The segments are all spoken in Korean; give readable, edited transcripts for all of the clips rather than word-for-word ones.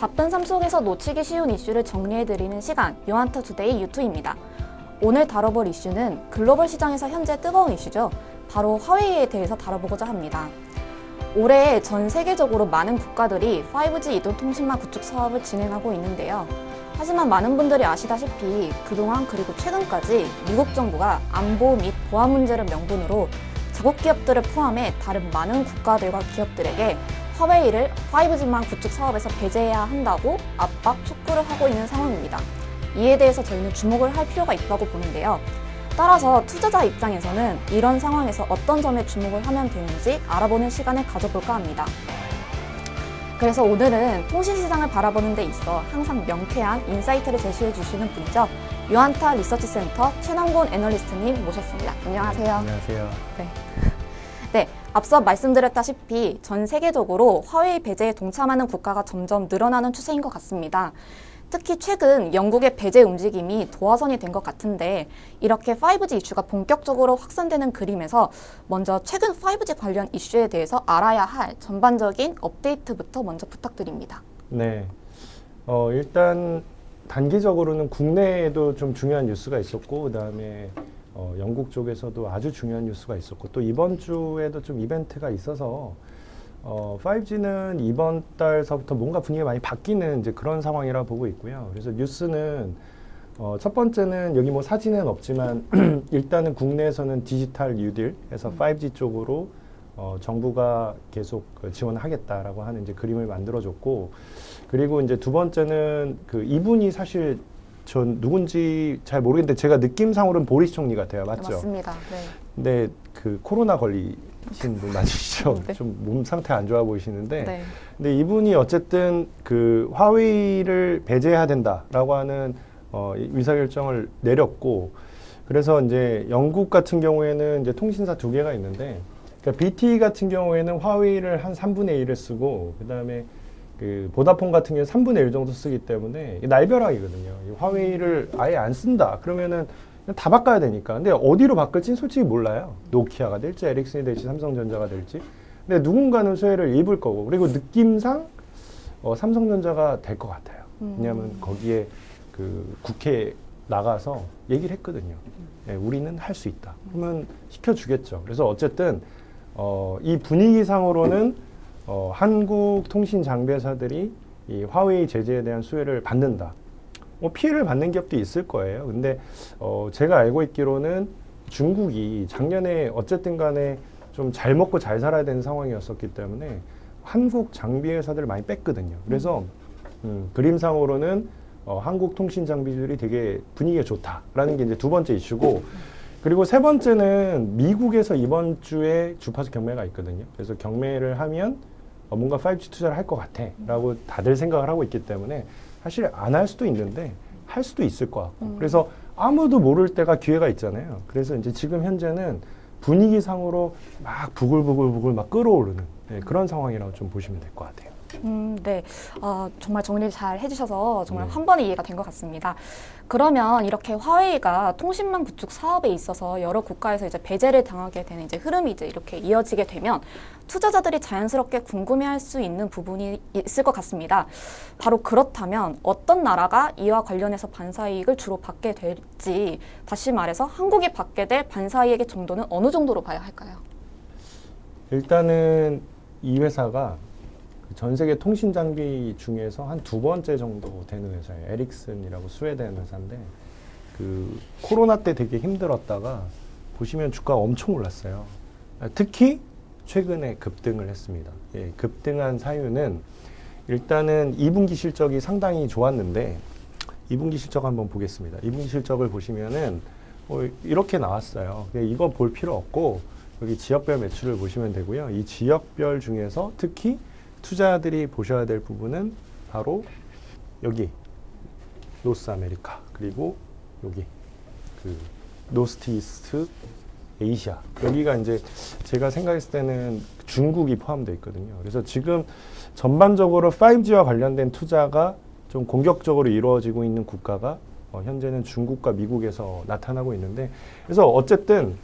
바쁜 삶 속에서 놓치기 쉬운 이슈를 정리해드리는 시간, 요한트 투데이 유투입니다. 오늘 다뤄볼 이슈는 글로벌 시장에서 현재 뜨거운 이슈죠. 바로 화웨이에 대해서 다뤄보고자 합니다. 올해 전 세계적으로 많은 국가들이 5G 이동통신망 구축 사업을 진행하고 있는데요. 하지만 많은 분들이 아시다시피 그동안 그리고 최근까지 미국 정부가 안보 및 보안 문제를 명분으로 자국 기업들을 포함해 다른 많은 국가들과 기업들에게 화웨이를 5G망 구축 사업에서 배제해야 한다고 압박, 촉구를 하고 있는 상황입니다. 이에 대해서 저희는 주목을 할 필요가 있다고 보는데요. 따라서 투자자 입장에서는 이런 상황에서 어떤 점에 주목을 하면 되는지 알아보는 시간을 가져볼까 합니다. 그래서 오늘은 통신시장을 바라보는 데 있어 항상 명쾌한 인사이트를 제시해 주시는 분이죠. 요한타 리서치센터 최남곤 애널리스트님 모셨습니다. 안녕하세요. 안녕하세요. 네, 앞서 말씀드렸다시피 전 세계적으로 화웨이 배제에 동참하는 국가가 점점 늘어나는 추세인 것 같습니다. 특히 최근 영국의 배제 움직임이 도화선이 된 것 같은데 이렇게 5G 이슈가 본격적으로 확산되는 그림에서 먼저 최근 5G 관련 이슈에 대해서 알아야 할 전반적인 업데이트부터 먼저 부탁드립니다. 네, 일단 단기적으로는 국내에도 좀 중요한 뉴스가 있었고 그다음에 영국 쪽에서도 아주 중요한 뉴스가 있었고 또 이번 주에도 좀 이벤트가 있어서 5G는 이번 달서부터 뭔가 분위기가 많이 바뀌는 이제 그런 상황이라 보고 있고요. 그래서 뉴스는 첫 번째는 여기 뭐 사진은 없지만 일단은 국내에서는 디지털 뉴딜에서 5G 쪽으로 정부가 계속 지원하겠다라고 하는 이제 그림을 만들어줬고, 그리고 이제 두 번째는 그 이분이 사실 전 누군지 잘 모르겠는데 제가 느낌상으로는 보리스 총리 같아요. 맞죠? 맞습니다. 네. 근데 그 코로나 걸리신 분 맞으시죠? 네. 좀 몸 상태 안 좋아 보이시는데, 네. 근데 이분이 어쨌든 그 화웨이를 배제해야 된다라고 하는 의사결정을 내렸고, 그래서 이제 영국 같은 경우에는 이제 통신사 두 개가 있는데, 그러니까 BT 같은 경우에는 화웨이를 한 3분의 1을 쓰고, 그 다음에 그 보다폰 같은 경우는 3분의 1 정도 쓰기 때문에 날벼락이거든요. 이 화웨이를 아예 안 쓴다 그러면은 다 바꿔야 되니까. 근데 어디로 바꿀지는 솔직히 몰라요. 노키아가 될지 에릭슨이 될지 삼성전자가 될지. 근데 누군가는 수혜를 입을 거고, 그리고 느낌상 삼성전자가 될 것 같아요. 왜냐하면 거기에 그 국회에 나가서 얘기를 했거든요. 네, 우리는 할 수 있다. 그러면 시켜주겠죠. 그래서 어쨌든 이 분위기상으로는 한국 통신 장비회사들이 이 화웨이 제재에 대한 수혜를 받는다. 피해를 받는 기업도 있을 거예요. 근데 제가 알고 있기로는 중국이 작년에 어쨌든 간에 좀 잘 먹고 잘 살아야 되는 상황이었었기 때문에 한국 장비회사들을 많이 뺐거든요. 그래서 그림상으로는 한국 통신 장비들이 되게 분위기가 좋다라는 게 이제 두 번째 이슈고, 그리고 세 번째는 미국에서 이번 주에 주파수 경매가 있거든요. 그래서 경매를 하면 뭔가 5G 투자를 할 것 같아 라고 다들 생각을 하고 있기 때문에 사실 안 할 수도 있는데 할 수도 있을 것 같고, 그래서 아무도 모를 때가 기회가 있잖아요. 그래서 이제 지금 현재는 분위기상으로 막 부글부글 막 끌어오르는 그런 상황이라고 좀 보시면 될 것 같아요. 네. 정말 정리를 잘 해주셔서 정말 한 번에 이해가 된 것 같습니다. 그러면 이렇게 화웨이가 통신망 구축 사업에 있어서 여러 국가에서 이제 배제를 당하게 되는 이제 흐름이 이제 이렇게 이어지게 되면 투자자들이 자연스럽게 궁금해할 수 있는 부분이 있을 것 같습니다. 바로 그렇다면 어떤 나라가 이와 관련해서 반사이익을 주로 받게 될지, 다시 말해서 한국이 받게 될 반사이익의 정도는 어느 정도로 봐야 할까요? 일단은 이 회사가 전 세계 통신 장비 중에서 한 두 번째 정도 되는 회사예요. 에릭슨이라고 스웨덴 회사인데, 그 코로나 때 되게 힘들었다가 보시면 주가가 엄청 올랐어요. 특히 최근에 급등을 했습니다. 예, 급등한 사유는 일단은 2분기 실적이 상당히 좋았는데, 2분기 실적 한번 보겠습니다. 2분기 실적을 보시면은 이렇게 나왔어요. 이거 볼 필요 없고 여기 지역별 매출을 보시면 되고요. 이 지역별 중에서 특히 투자자들이 보셔야 될 부분은 바로 여기 노스 아메리카, 그리고 여기 그 노스트 이스트 에이시아, 여기가 이제 제가 생각했을 때는 중국이 포함되어 있거든요. 그래서 지금 전반적으로 5G와 관련된 투자가 좀 공격적으로 이루어지고 있는 국가가 현재는 중국과 미국에서 나타나고 있는데, 그래서 어쨌든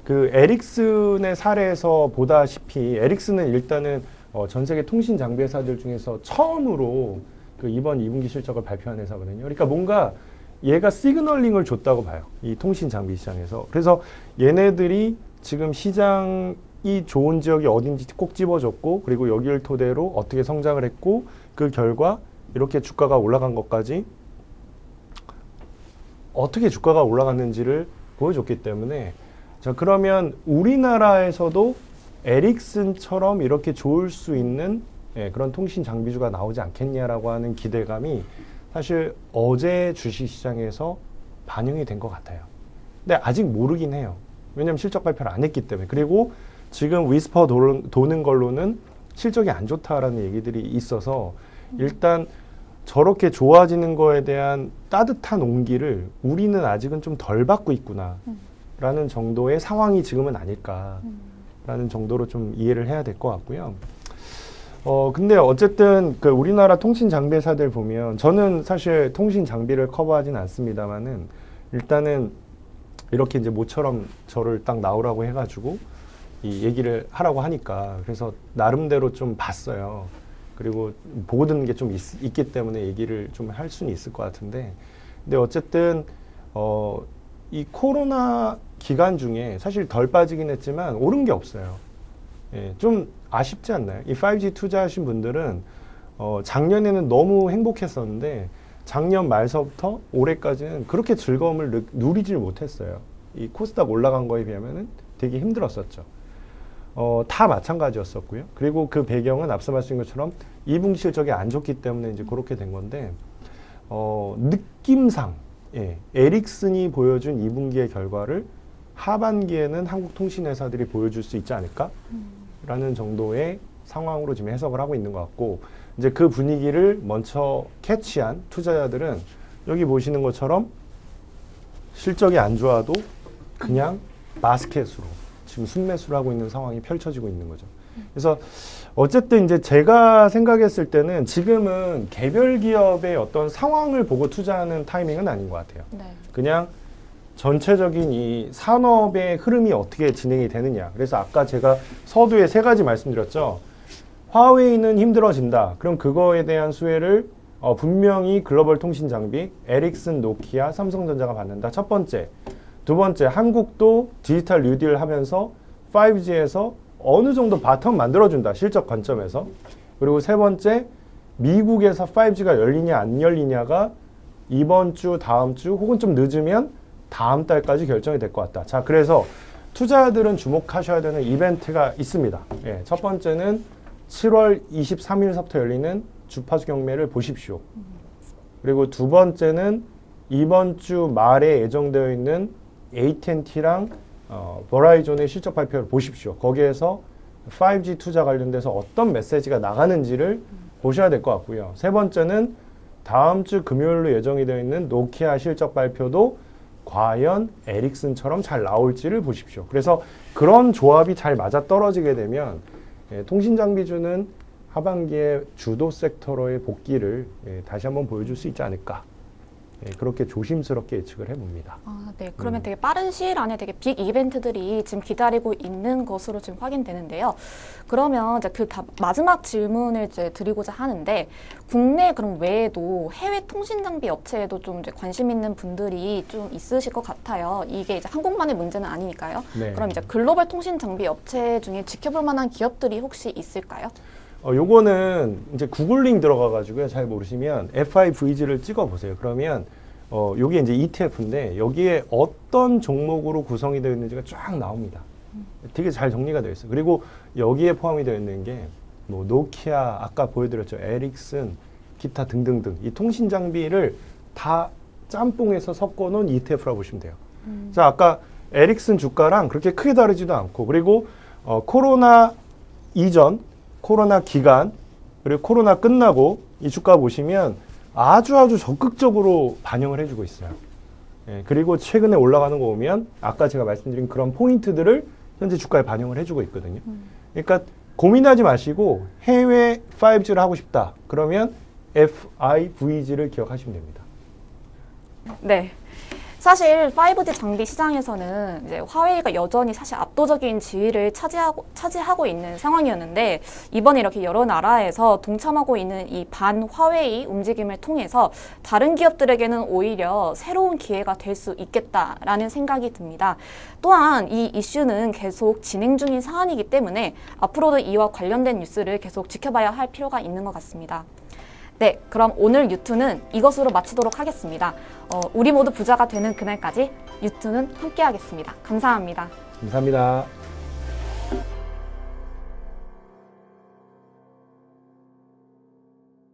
그 에릭슨의 사례에서 보다시피 에릭슨은 일단은 전 세계 통신 장비 회사들 중에서 처음으로 그 이번 2분기 실적을 발표한 회사거든요. 그러니까 뭔가 얘가 시그널링을 줬다고 봐요. 이 통신 장비 시장에서. 그래서 얘네들이 지금 시장이 좋은 지역이 어딘지 꼭 집어줬고, 그리고 여기를 토대로 어떻게 성장을 했고, 그 결과 이렇게 주가가 올라간 것까지 어떻게 주가가 올라갔는지를 보여줬기 때문에, 자, 그러면 우리나라에서도 에릭슨처럼 이렇게 좋을 수 있는 그런 통신 장비주가 나오지 않겠냐라고 하는 기대감이 사실 어제 주식시장에서 반영이 된 것 같아요. 근데 아직 모르긴 해요. 왜냐하면 실적 발표를 안 했기 때문에. 그리고 지금 위스퍼 도는 걸로는 실적이 안 좋다라는 얘기들이 있어서 일단 저렇게 좋아지는 거에 대한 따뜻한 온기를 우리는 아직은 좀 덜 받고 있구나라는 정도의 상황이 지금은 아닐까라는 정도로 좀 이해를 해야 될 것 같고요. 근데 어쨌든 그 우리나라 통신 장비사들 보면 저는 사실 통신 장비를 커버하진 않습니다만은 일단은 이렇게 이제 모처럼 저를 딱 나오라고 해가지고 이 얘기를 하라고 하니까 그래서 나름대로 좀 봤어요. 그리고 보고 듣는 게 좀 있기 때문에 얘기를 좀 할 수는 있을 것 같은데, 근데 어쨌든 이 코로나 기간 중에 사실 덜 빠지긴 했지만 오른 게 없어요. 예, 좀 아쉽지 않나요? 이 5G 투자하신 분들은 작년에는 너무 행복했었는데 작년 말서부터 올해까지는 그렇게 즐거움을 누리질 못했어요. 이 코스닥 올라간 거에 비하면은 되게 힘들었었죠. 다 마찬가지였었고요. 그리고 그 배경은 앞서 말씀드린 것처럼 2분기 실적이 안 좋기 때문에 이제 그렇게 된 건데, 느낌상, 에릭슨이 보여준 2분기의 결과를 하반기에는 한국 통신회사들이 보여줄 수 있지 않을까라는 정도의 상황으로 지금 해석을 하고 있는 것 같고, 이제 그 분위기를 먼저 캐치한 투자자들은 여기 보시는 것처럼 실적이 안 좋아도 그냥 바스켓으로 지금 순매수를 하고 있는 상황이 펼쳐지고 있는 거죠. 그래서 어쨌든 이제 제가 생각했을 때는 지금은 개별 기업의 어떤 상황을 보고 투자하는 타이밍은 아닌 것 같아요. 네. 그냥 전체적인 이 산업의 흐름이 어떻게 진행이 되느냐. 그래서 아까 제가 서두에 3가지 말씀드렸죠. 화웨이는 힘들어진다. 그럼 그거에 대한 수혜를 분명히 글로벌 통신 장비, 에릭슨, 노키아, 삼성전자가 받는다. 첫 번째. 두 번째, 한국도 디지털 뉴딜 하면서 5G에서 어느 정도 바텀 만들어준다. 실적 관점에서. 그리고 세 번째, 미국에서 5G가 열리냐 안 열리냐가 이번 주, 다음 주 혹은 좀 늦으면 다음 달까지 결정이 될 것 같다. 자, 그래서 투자자들은 주목하셔야 되는 이벤트가 있습니다. 예, 첫 번째는 7월 23일서부터 열리는 주파수 경매를 보십시오. 그리고 두 번째는 이번 주 말에 예정되어 있는 AT&T랑 버라이존의 실적 발표를 보십시오. 거기에서 5G 투자 관련돼서 어떤 메시지가 나가는지를 보셔야 될 것 같고요. 세 번째는 다음 주 금요일로 예정이 되어 있는 노키아 실적 발표도 과연 에릭슨처럼 잘 나올지를 보십시오. 그래서 그런 조합이 잘 맞아 떨어지게 되면 통신장비주는 하반기에 주도 섹터로의 복귀를 다시 한번 보여줄 수 있지 않을까. 그렇게 조심스럽게 예측을 해봅니다. 아, 네. 그러면 되게 빠른 시일 안에 되게 빅 이벤트들이 지금 기다리고 있는 것으로 지금 확인되는데요. 그러면 이제 마지막 질문을 이제 드리고자 하는데, 국내 그럼 외에도 해외 통신 장비 업체에도 좀 이제 관심 있는 분들이 좀 있으실 것 같아요. 이게 이제 한국만의 문제는 아니니까요. 네. 그럼 이제 글로벌 통신 장비 업체 중에 지켜볼 만한 기업들이 혹시 있을까요? 요거는 이제 구글링 들어가가지고요. 잘 모르시면 FIVG를 찍어보세요. 그러면 요게 이제 ETF인데 여기에 어떤 종목으로 구성이 되어 있는지가 쫙 나옵니다. 되게 잘 정리가 되어 있어요. 그리고 여기에 포함이 되어 있는 게 뭐 노키아, 아까 보여드렸죠. 에릭슨, 기타 등등등. 이 통신 장비를 다 짬뽕해서 섞어놓은 ETF라고 보시면 돼요. 자, 아까 에릭슨 주가랑 그렇게 크게 다르지도 않고, 그리고 코로나 이전, 코로나 기간, 그리고 코로나 끝나고 이 주가 보시면 아주 적극적으로 반영을 해주고 있어요. 그리고 최근에 올라가는 거 보면 아까 제가 말씀드린 그런 포인트들을 현재 주가에 반영을 해주고 있거든요. 그러니까 고민하지 마시고 해외 5G를 하고 싶다. 그러면 FIVG를 기억하시면 됩니다. 네. 사실 5G 장비 시장에서는 이제 화웨이가 여전히 사실 압도적인 지위를 차지하고 있는 상황이었는데, 이번에 이렇게 여러 나라에서 동참하고 있는 이 반 화웨이 움직임을 통해서 다른 기업들에게는 오히려 새로운 기회가 될 수 있겠다라는 생각이 듭니다. 또한 이 이슈는 계속 진행 중인 사안이기 때문에 앞으로도 이와 관련된 뉴스를 계속 지켜봐야 할 필요가 있는 것 같습니다. 네, 그럼 오늘 유튜는 이것으로 마치도록 하겠습니다. 우리 모두 부자가 되는 그날까지 유튜는 함께 하겠습니다. 감사합니다. 감사합니다.